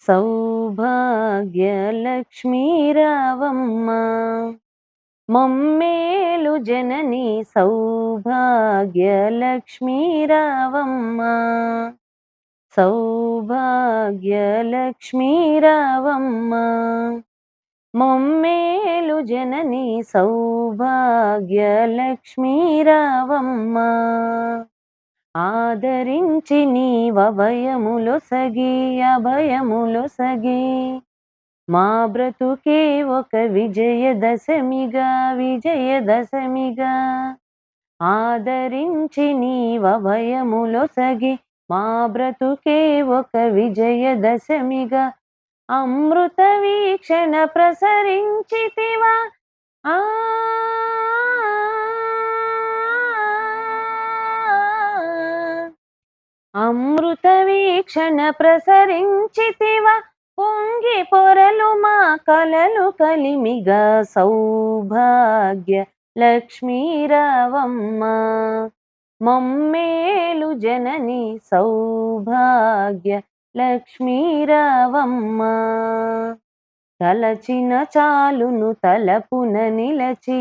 సౌభాగ్యలక్ష్మీ రావమ్మ మమ్మేలు జనని సౌభాగ్యలక్ష్మీ రావమ్మ సౌభాగ్యలక్ష్మీ రావమ్మ మమ్మేలు జనని సౌభాగ్యలక్ష్మీ రావమ్మ ఆదరించి నీవభయములొసగి అభయములొసగి మా బ్రతుకే ఒక విజయదశమిగా ఆదరించి నీవభయములొసగి మా బ్రతుకే ఒక విజయదశమిగా అమృత వీక్షణ ప్రసరించితివా ఆ అమృత వీక్షణ ప్రసరించితివా పొంగి పొరలు మా కలలు కలిమిగా సౌభాగ్య లక్ష్మీ రావమ్మ మమ్మేలు జనని సౌభాగ్య లక్ష్మీ రావమ్మ తలచిన చాలును తలపున నిలచి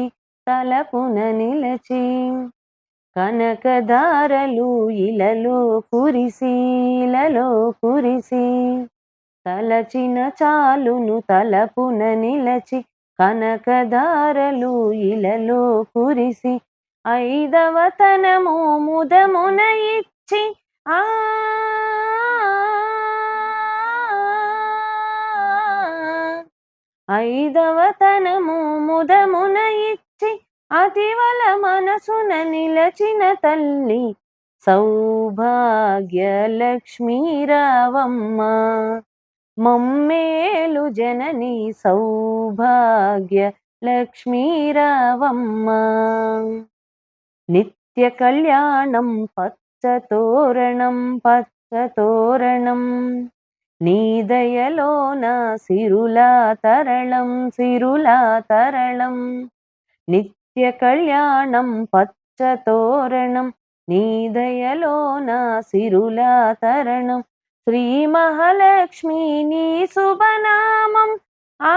కనకదారలు ఇలలో కురిసి తలచిన చాలును తలపున నిలచి కనకదారలు ఇలలో కురిసి ఐదవతనము ముదమున ఇచ్చి ఆ ఐదవతనము ముదమున ఇచ్చి అతివల మనసున నిలచిన తల్లి సౌభాగ్యలక్ష్మీ రావమ్మ మమ్మేలు జనని సౌభాగ్య లక్ష్మీ రావమ్మ నిత్య కళ్యాణం పచ్చతోరణం నీ దయలోన సిరులా తరళం నిత్య కళ్యాణం పచ్చతోరణం నీ దయలోన సిరులా తరణం శ్రీ మహాలక్ష్మి నీ శుభనామం ఆ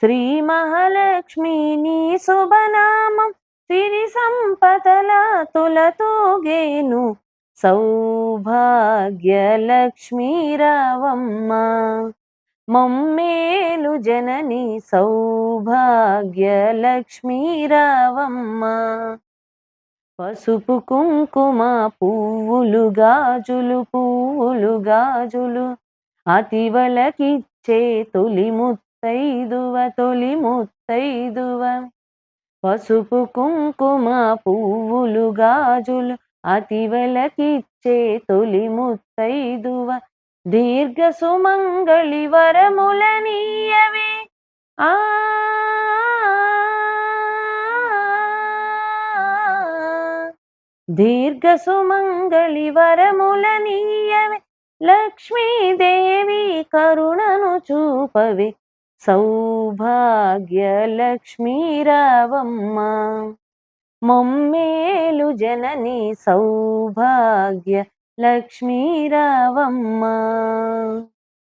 శ్రీ మహాలక్ష్మి నీ శుభనామం సిరి సంపదల తులతూగేను సౌభాగ్యలక్ష్మీ రావమ్మ మమ్మేలు జనని సౌభాగ్యలక్ష్మీ రావమ్మ పసుపు కుంకుమ పువ్వులు గాజులు అతివలకిచ్చే తొలి ముత్తైదువ పసుపు కుంకుమ పువ్వులు గాజులు అతివలకిచ్చే తొలి ముత్తైదువ దీర్ఘ సుమంగళి వరములనీయవే ఆ దీర్ఘ సుమంగళి వరములనీయవే లక్ష్మీదేవి కరుణను చూపవే సౌభాగ్యలక్ష్మీ రావమ్మ మమ్మేలు జనని సౌభాగ్య లక్ష్మీ రావమ్మ